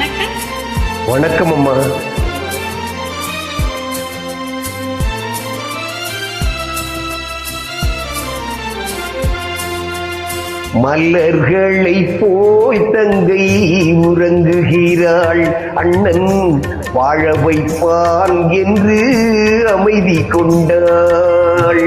வணக்கம். வணக்கம் அம்மா. மலர்களை போய் தங்கை உறங்குகிறாள், அண்ணன் வாழ வைப்பான் என்று அமைதி கொண்டாள்.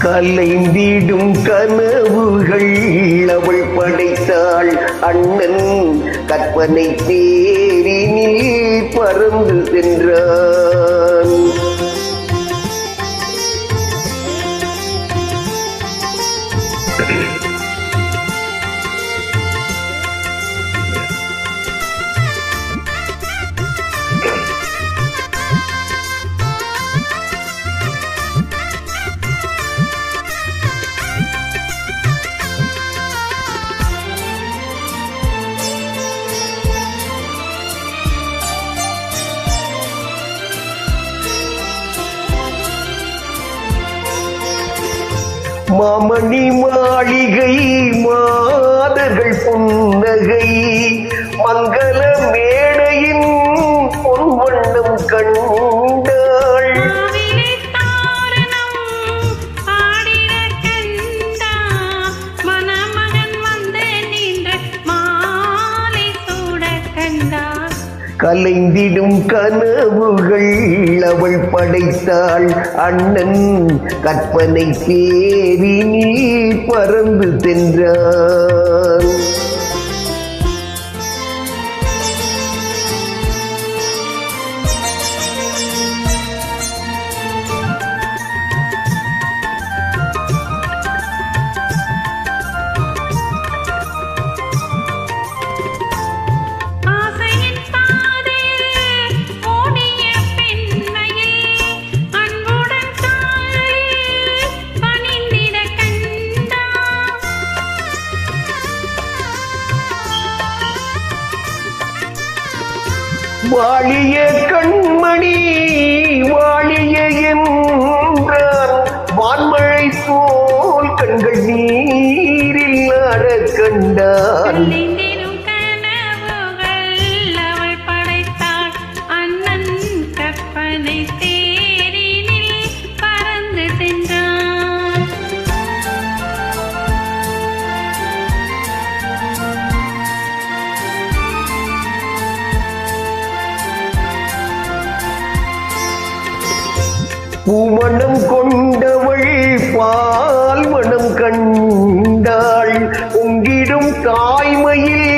கலைந்திடும் கனவுகள் அவள் படைத்தாள், அண்ணன் கற்பனை தேரினில் பறந்து சென்றான். மாமணி மாளிகை மாதர்கள் புன்னகை, மங்கள மேடையின் பொன்வண்ணம் கண்டாள். கலைந்திடும் கனவுகள் அவள் படைத்தாள், அண்ணன் கற்பனை தேரினில் பறந்து சென்றான். வாழிய கண்மணி வாழிய என்றான், வான்மழை போல் கண்கள் நீரில் ஆட கண்டான். அவள் படைத்தாள், அண்ணன் கற்பனை தேரினில் பறந்து சென்றான். பூமணம் கொண்டவள் பால் மணம் கண்டாள், பொங்கிடும் தாய்மையில்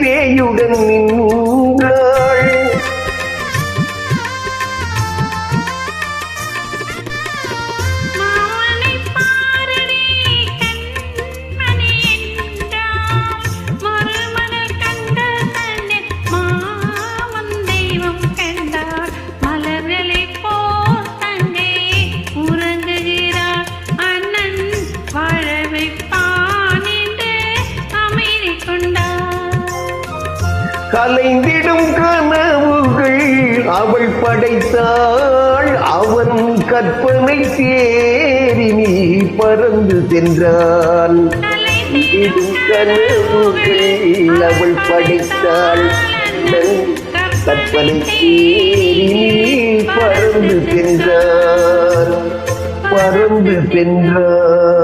பேயுடன் நின்றாள். கலைந்திடும் கனவுகள் அவள் படைத்தாள், அவன் கற்பனை தேரினில் பறந்து சென்றான். கனவுகள் அவள் படைத்தாள், கற்பனை தேரினில் பறந்து சென்றான்.